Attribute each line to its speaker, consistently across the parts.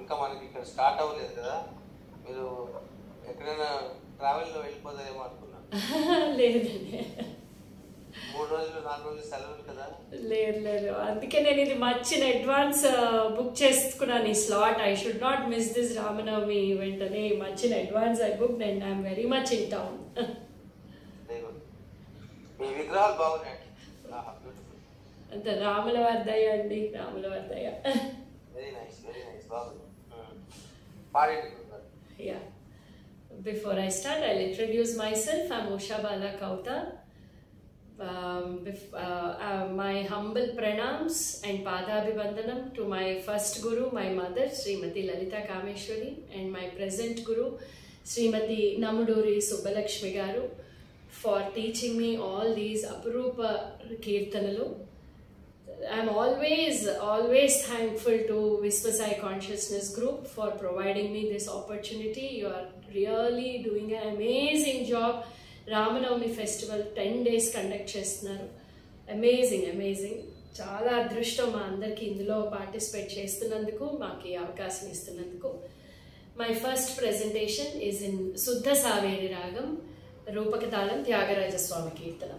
Speaker 1: ఇంకా మనకి ఇక్కడ స్టార్ట్ అవ్వలేదు కదా, మీరు ఎక్కడైనా ట్రావెల్లో వెళ్ళిపోతారేమో అనుకున్నా.
Speaker 2: లేదండి,
Speaker 1: 3 రోజులు 4 రోజులు సెలవులు కదా.
Speaker 2: లేదు, అందుకే నేను ఇది మచ్ ఇన్ అడ్వాన్స్ బుక్ చేసుకున్నాను ఈ slot. I should not miss this Ramanavami event అని much in advance I book and I'm very much in town.
Speaker 1: మీ విగ్రహాలు బాగున్నాయి,
Speaker 2: అంత రాముల వారి దయ అండి, రాముల వారి దయ.
Speaker 1: వెరీ నైస్ బాగుంది. పాడండి.
Speaker 2: Yeah. Before I start, I'll introduce myself. I'm Usha Bala Kauta. My humble pranams and padabhivandanam to my first guru, my mother, Srimati Lalita Kameshwari, and my present guru, Srimati Namuduri Subbalakshmi Garu, for teaching me all these Aparupa Kirtanalu. I'm always thankful to Viswasai Consciousness Group for providing me this opportunity. You are really doing an amazing job. Ramanavami festival 10 days conduct చేస్తున్నారు. Amazing. చాలా అదృష్టం మా అందరికి ఇందులో participate చేస్తున్నందుకు, మాకు ఈ అవకాశం ఇస్తున్నందుకు. My first presentation is in Shuddha Saveri రాగం, రూపక తాళం, త్యాగరాజస్వామి కీర్తన.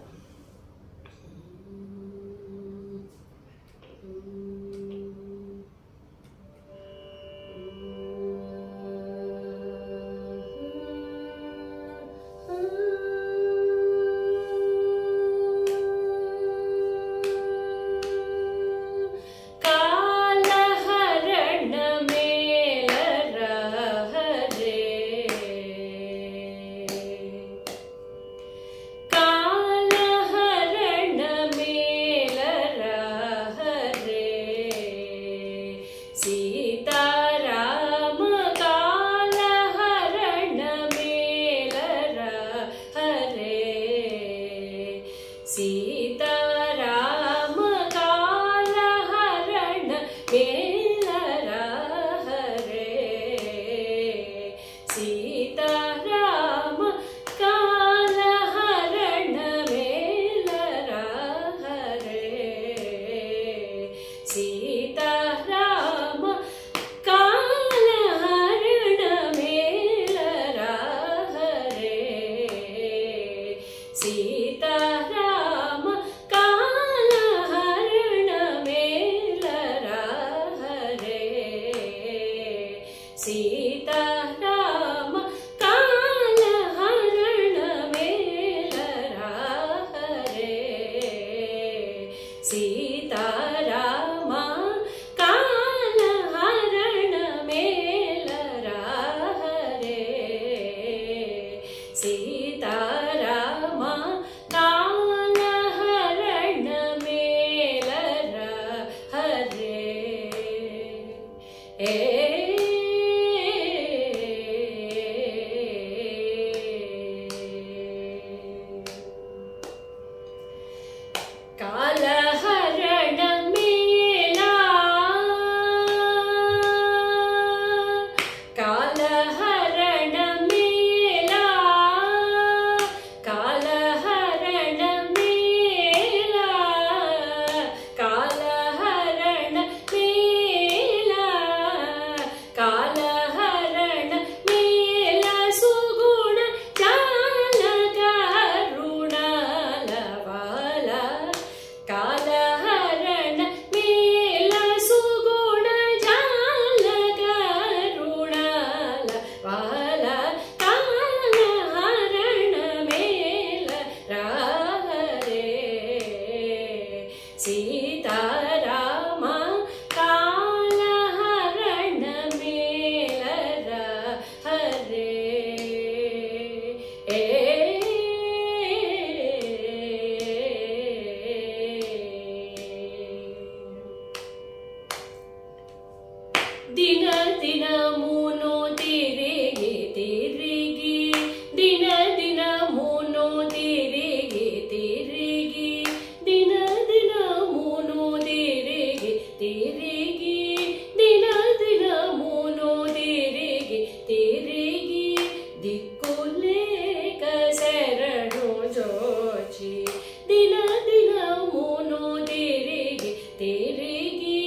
Speaker 2: తిరిగి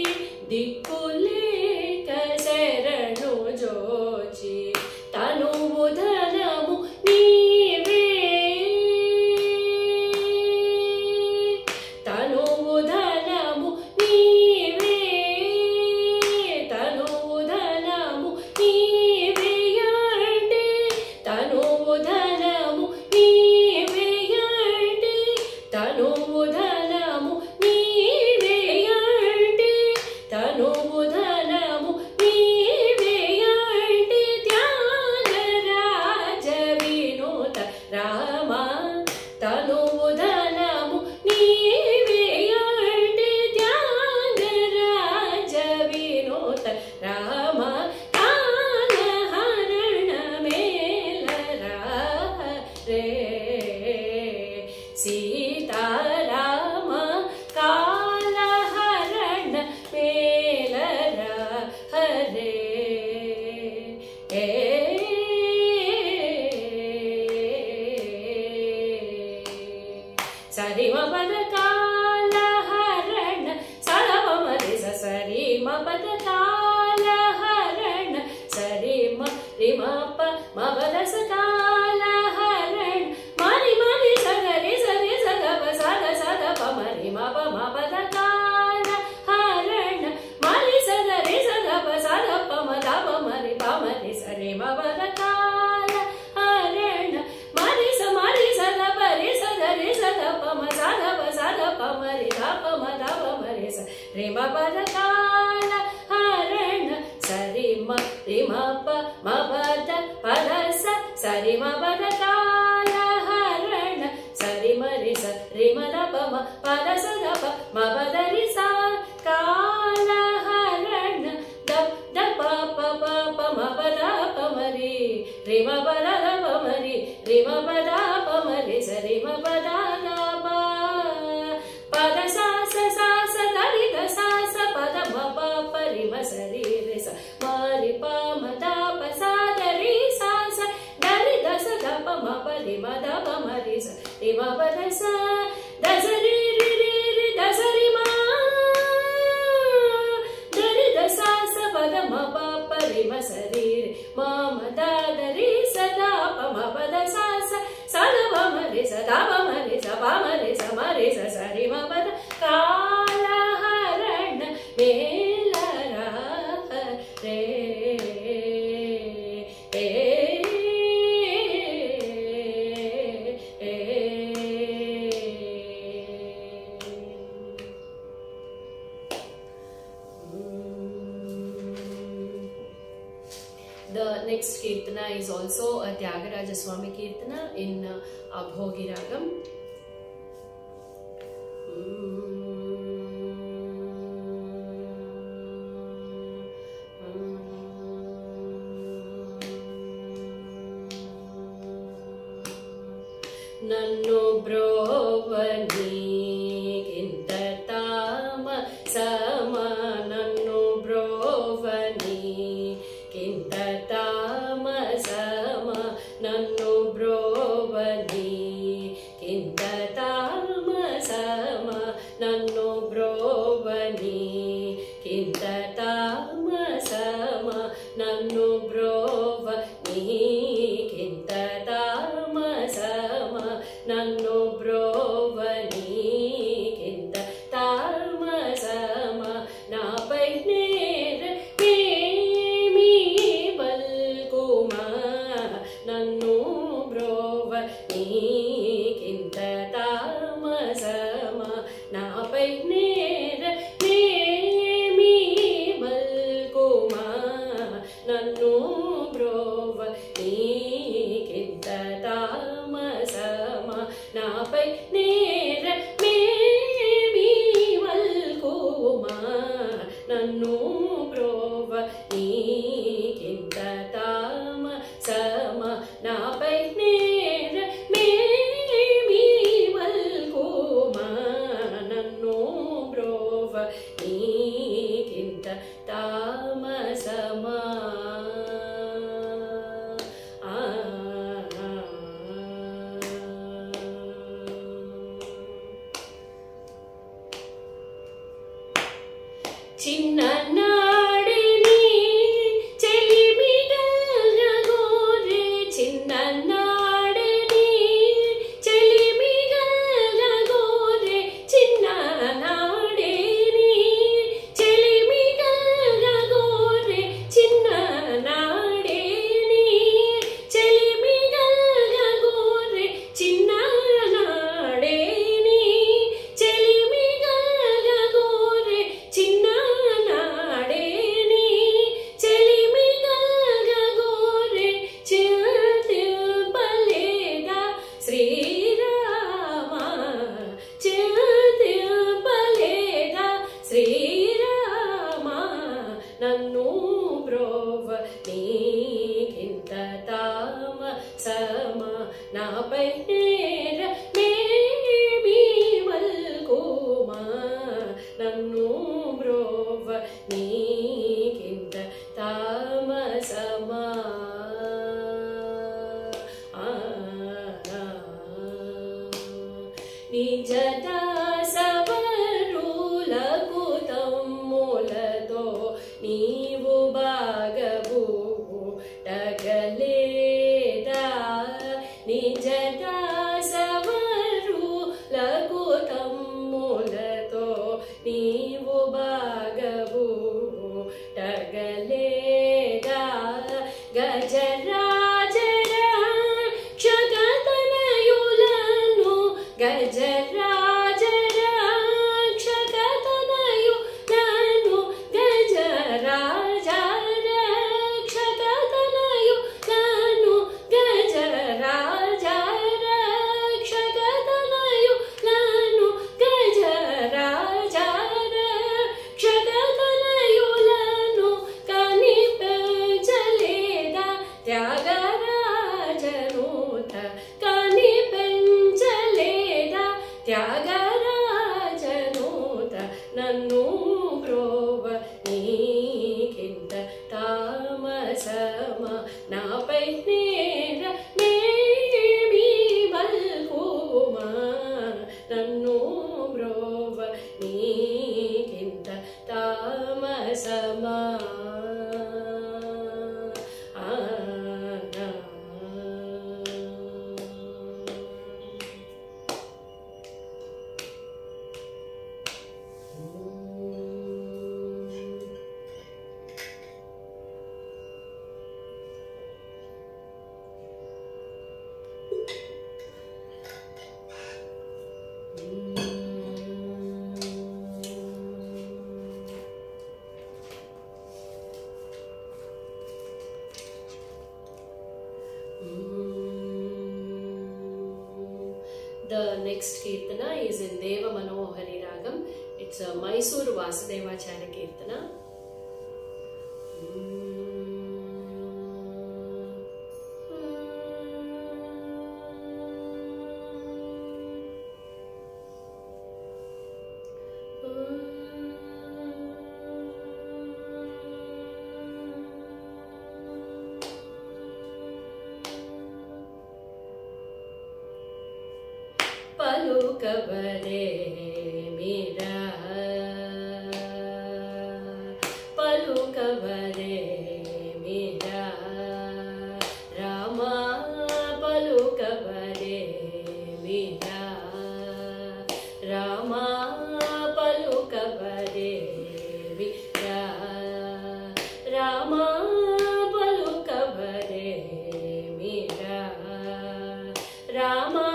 Speaker 2: దిక్కులేక శరణు హరే సరి మ పద కాల హరణ సరవ మరి సరి మ పద కాల హరణ సరి మ రి మ ప మ పద సకాల హరణ మరి మరి సగరి సరి సగ సగ సగ ప మరి మ పద కాల హరణ మరి సగరి సగ ప సగ ప మ ద ప మరి సరి మ పద కాల హరణ మరి సగ పరి సగరి సగ ప మ సగ ప మరి ద ప మరి స రి మ పద కాల హరణ సరి మ రి మ ప మ పద పద స సరి మ పద కాల హరణ సరి మ రి స రి మ ద ప మ పద స ద ప మ పద రి స కాల హరణ ద ద ప ప ప ప మ పద ప మ రి రి మ పద ద ప మ రి రి మ పద ప మ రి స రి మ పద ద ప పద స స స స ద రి ద స స పద మ ప ప రి మ స రి రి స మ రి ప మ ద ప స ద రి స స ద రి ద స ద ప మ ప రి మ ద ప మ రి స రి మ ప ద స ద స రి రి రి రి ద స రి మ ద రి ద స స పద మ ప ప రి మ స రి రి మ మ ద ద రి స ద ప మ ప ద స స స ద ప మ రి స ద ప మ రి స ప మ రి స మ రి స స రి మ ప ద కాల హరణ మేల ర రే The next Kirtana is also a Tyagaraja Swami Kirtana in Abhogi Ragam. Nannu brovani kinta tama sama nannu brovani kinta tama sama nannu brovani kinta tama sama nannu brovani kinta tama sama nannu brovani kinta tama sama nannu brovani kinta tama sama napai nera memi balkuma nannu brovani kinta tama sama napai nera memi balkuma nannu brovani kinta tama sama napai nera memi balkuma nannu brovani kinta tama sama napai nera memi balkuma nannu brovani kinta tama sama చిన్ననాడిని చెలిమిగలగోరే చిన్ననాడిని చెలిమిగలగోరే చిన్ననాడిని చెలిమిగలగోరే చిన్ననాడిని చెలిమిగలగోరే చిన్ననాడిని చెలిమిగలగోరే చిన్న నన్ను బ్రోవని కింత తామ సమ నాపై నేర మేమి వల్కుమా నన్ను బ్రోవని కింత నీవు బాగవు టగలేదా నిజ దాసవరులకు తమ్ములతో నీవు బాగవు టగలేదా గజరాజ రక్షకతనయులను గజరాజ రక్షకతనయులను గజరాజ రక్షకతనయులను గజరాజ రక్షకతనయులను గజరాజ రక్షకతనయులను కనిపెంచలేదా త్యాగరాజనూత కనిపెంచలేదా త్యాగరాజనూత నన్ను బ్రోవ నీకింత తామసమ నాపై నేర నేమి బల్కుమా నన్ను బ్రోవ నీకింత తామసమా The next Kirtana is in Deva Manohari Ragam. It's a Mysore Vasudevacharya Kirtana. పలుకవరే మీరా పలుకవరే మీరా రామా పలుకవరే మీరా రామా పలుకవరే మీరా రామా పలుకవరే మీరా రామా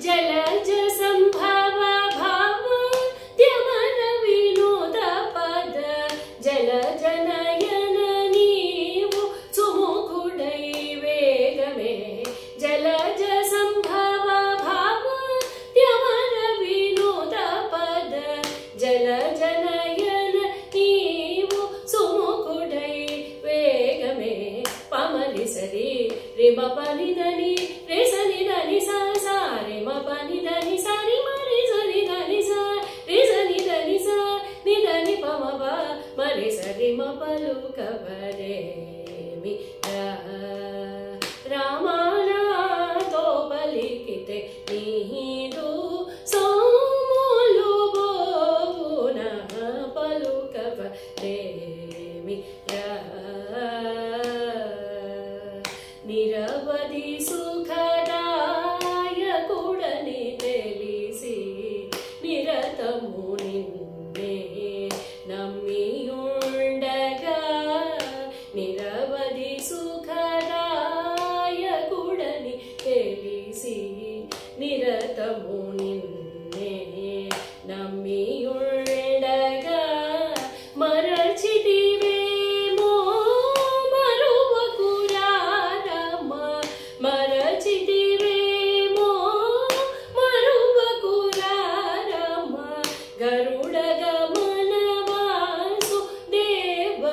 Speaker 2: జలజ సంభవ భావ త్యమర వినోద పద జలజ నయన నీవు సుముఖుడై వేగమే జలజ సంభవ భావ త్యమర వినోద పద జలజ నయన నీవు సుముఖుడై వేగమే పమరి సరి రిమ పని దని రేసని దని సా సారి మ పని దని సారి మరి సరి దని సా రేసని దని సా ని దని పమ ప మరి సరి మ పలుకవరే మీ రామానాతో పలికితే నీదు సోములు బోవున పలుకవరే మీ నిరవధి సుఖదాయకుడని తెలిసి నిరతము నిన్నే నమ్మియుండగా నిరవధి సుఖదాయకుడని తెలిసి నిరతము నిన్నే నమ్మి గరుడ గమన వాసు దేవదయనిధే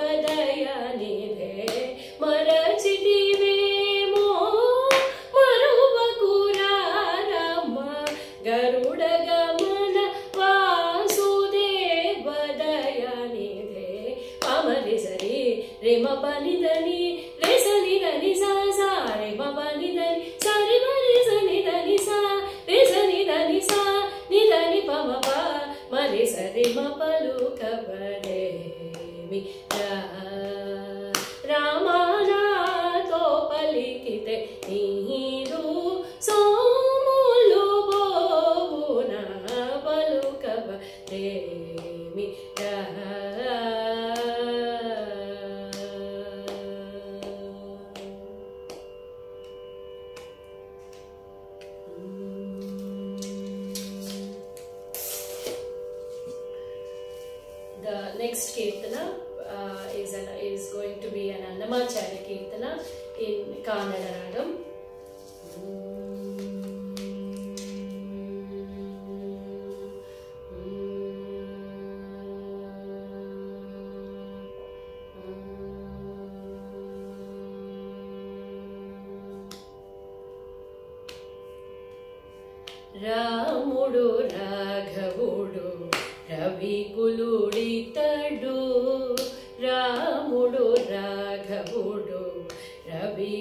Speaker 2: మరచితివేమో మరువకురారమ్మ గరుడ గమన వాసుదేవదయనిధే పమరి సరి రేమ పనిదని రేసని దని సా సా రేమ పనిదని సరి మరి సని దని సా రేసని దని సా నిదని పమ ప మరి సరి మ పలుకవరేమి రామానాతో పలికితే నీరు Somulu బోవున పలుకవరేమి The next Kirtana is going to be an Annamacharya Kirtana in Kannada Ragam. రాముడు రాఘవుడు రవికులుడితడు రాముడు రాఘవుడు రవికులుడితడు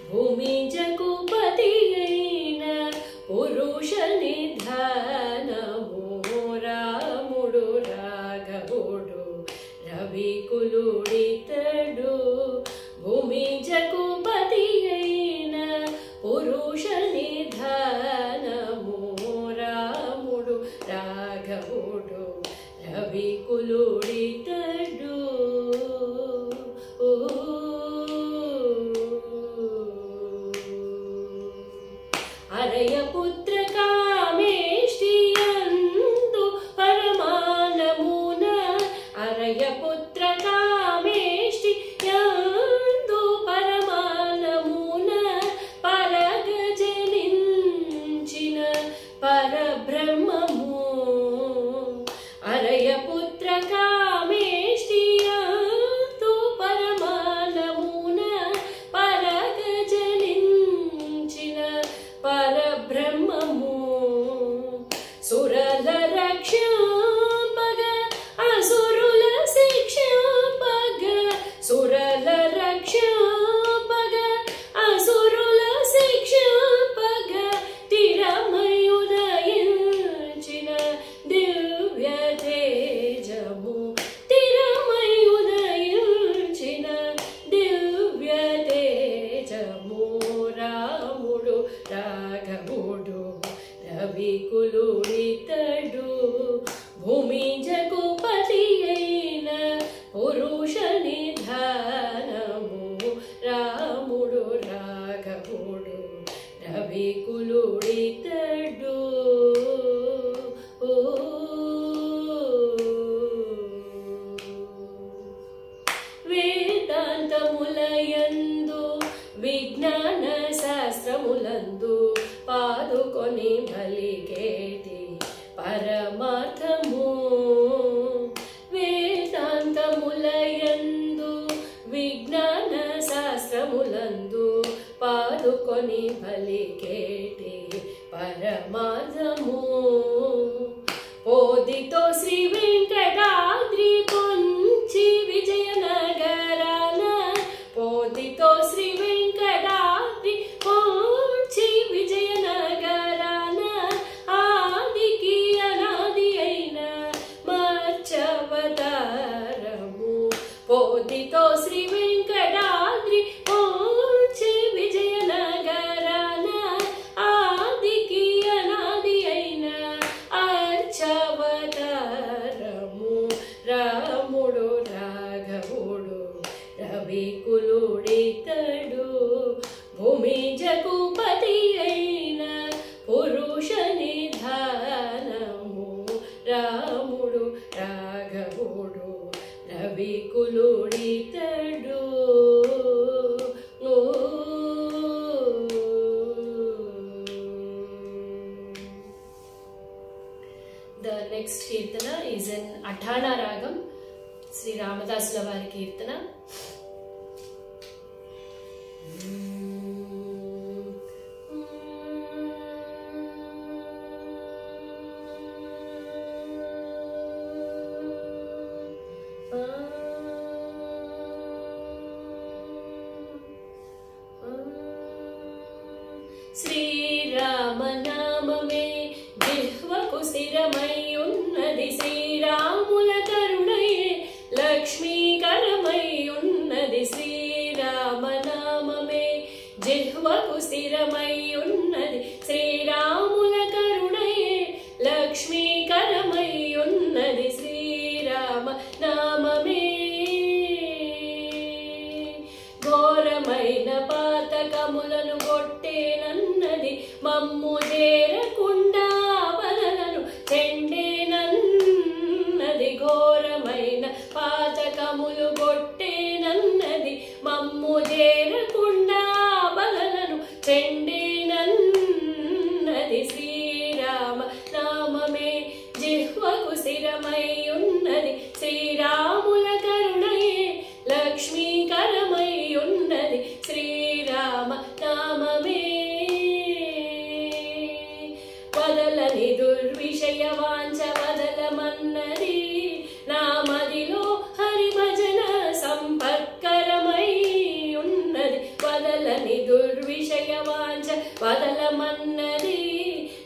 Speaker 2: భూమి జగుపతి అయిన పురుష నిధానము రాముడు రాఘవుడు రవికులుడితడు భూమి జగుపతి అయిన పురుష నిధానము రాముడు రాఘవుడు రవికులుడితడు అరయపుత్ర కామేష్టియందు పరమానమున అరయపుత్ర కామేష్టియందు పరమానమున పరగజనించిన పరబ్రహ్మము అరయపుత్ర కామేష్టియందు పరమానమున పరగజనించిన పరబ్రహ్మము సురల రక్షపగ అసురుల శిక్షపగ సురల రక్షపగ అసురుల శిక్షపగ తిరమయుదయించిన దివ్య తేజము తిరమయుదయించిన దివ్య తేజము రాముడు రాఘవుడు రవికులుడితడు భూమి జగుపతి అయిన పురుష నిధానము రాముడు రాఘవుడు రవికులుడితడు వేదాంతములయందు విజ్ఞాన శాస్త్రములందు పాదుకొని బలిగేటి పరమార్థము వేదాంతములయందు విజ్ఞాన శాస్త్రములందు పాదుకొని బలిగేటి పరమార్థము పోదితో శ్రీ వెంకటాద్రి కొంచి విజయనగరాన పోదితో శ్రీ వెంకటాద్రి కొంచి విజయనగరాన ఆదికి అనాది అయిన మర్చవతారము పోదితో శ్రీ వెంకటాద్రి కొంచి విజయనగరాన ఆదికి అనాది అయిన అర్చవతారము The next Kirtana is in Athana Ragam, Sri Ramadasula Vari Kirtana. Sri Ramanamame Jihvaku Sthiramayyunnadi Sri Ramula Karunaye Lakshmi Karamayyunnadi Sri Ramanamame Jihvaku Sthiramayyunnadi Sri Ramula Karunaye Lakshmi Karamayyunnadi Sri Ramanamame Ghoramaina Patakamuలను కొట్టేనన్నది మమ్ము చేరకుండా బదలను చెండేనన్నది ఘోరమైన పాతకములు కొట్టేనన్నది మమ్ము చేరకుండా బదలను చెండేనన్నది శ్రీరామ నామమే జిహ్వకు స్థిరమై ఉన్నది శ్రీరాముల కరుణయే లక్ష్మీకరమై ఉన్నది శ్రీరామ నామమే వదలని దుర్విషయ వాంఛ వదలమన్నది నామదిలో హరిభజన సంపత్కరమై ఉన్నది వదలని దుర్విషయ వాంఛ వదలమన్నది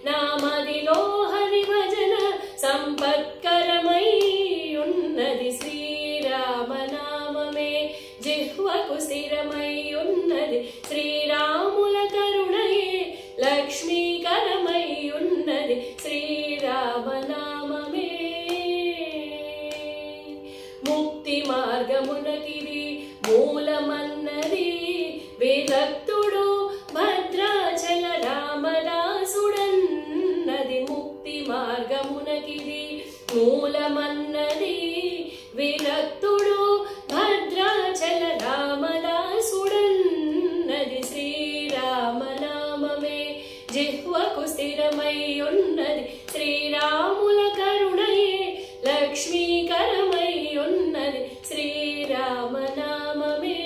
Speaker 2: నామదిలో హరిభజన సంపత్కరమై ఉన్నది శ్రీరామ నామమే జిహ్వకు స్థిరమై ఉన్నది శ్రీరాముల కరుణయే లక్ష్మీకరమై ఉన్నది శ్రీరామ నామమే ముక్తి మార్గమునకిది మూలమన్నది విరక్తుడు భద్రాచల రామదాసుడన్నది ముక్తి మార్గమునకిది మూలమన్నది విరక్తుడు భద్రాచల రామదాసుడన్నది శ్రీరామ నామమే జిహ్వకు స్థిరమై ఉన్నది శ్రీరాముల కరుణయే లక్ష్మీకరమై ఉన్నది శ్రీరామ నామమే.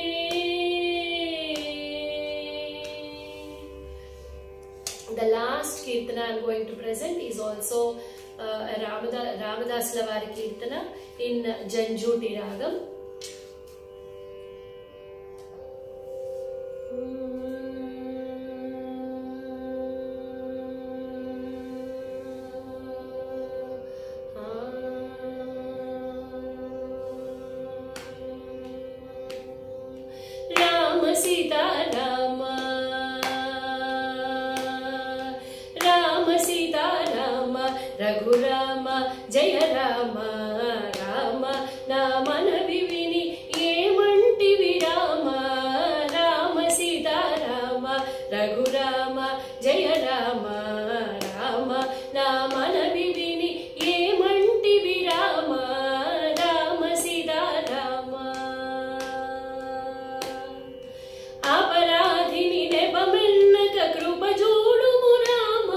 Speaker 2: The last Kirtana I am going to present is also Ramadasula Vari Kirtana in Janjuti Ragam. Rama Sita Rama Rama Sita Rama Raghurama Jaya Rama Rama Namana Vivini Yemantivi Rama Rama Sita Rama Raghurama Jaya Rama Rama Namana Vivini Yemantivi Rama Rama Sita Rama अपराधिनि नेपमेन्नक कृप जोडुमु राम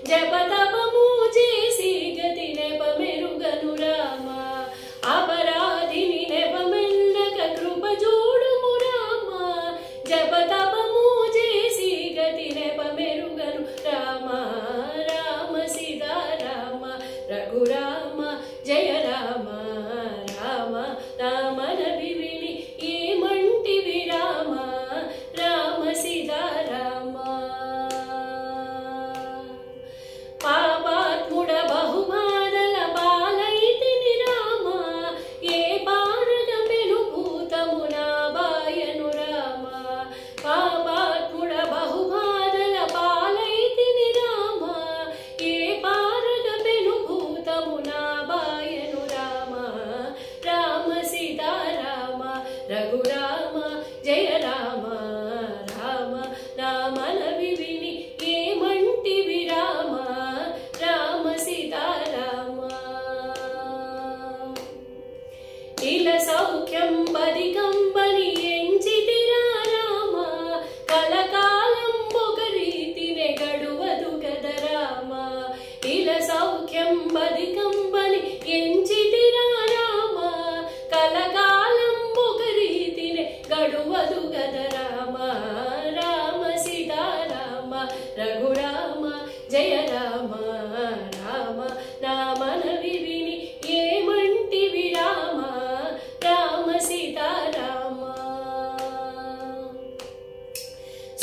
Speaker 2: जपतपमु చేసి గతి నెపమెరుగను రామ अपराधिनि नेपमेन्नक कृप जोडुमु राम जपतपमु చేసి గతి నెపమెరుగను రామ రామ సీతా రామ రఘురామ జయ రామ రామ రామన వివిని ఏమంటివి రామ రామ సీతా రామ పాపాత్ముడ బహుమానల పాలైతిని రామ ఏ పారగమెను భూతమున బాయను రామ పాపాత్ముడ బహుమానల పాలైతిని రామ ఏ పారగమెను భూతమున బాయను అఖిల సౌఖ్యం బదికంబని ఎంచితిరా రామ కలకాలం ఒక రీతినే గడువదు గద రామ రామ సీతారామ రఘురామ జయ రామ రామ నా మనవి విని ఏమంటివి రామ రామ సీతారామ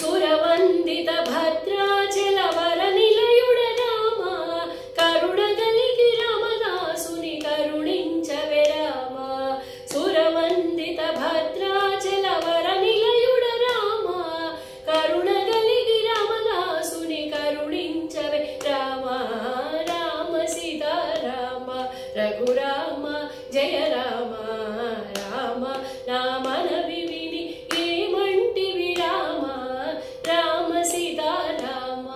Speaker 2: సురవందిత భద్రాచల వర నిలయుడ రామ కరుణగలిగి రామదాసుని కరుణించవే రామ సురవందిత భద్రాచల వర నిలయుడ రామ కరుణగలిగి రామదాసుని కరుణించవే రామ రామ సీతారామ రఘురామ జయ రామ రామ నా మనవి విని ఏమంటివి రామ రామ సీతారామ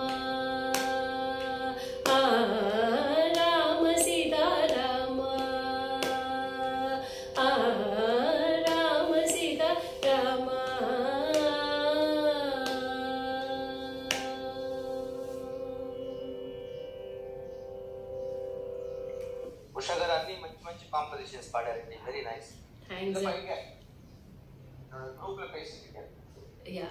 Speaker 2: రామ సీతారామ రామ సీతారామ
Speaker 1: ఉషా గారు అన్ని మంచి మంచి కాంపోజిషన్స్ పాడారండి, వెరీ నైస్.
Speaker 2: థ్యాంక్స్
Speaker 1: గ్రూప్ లో పేసి
Speaker 2: యా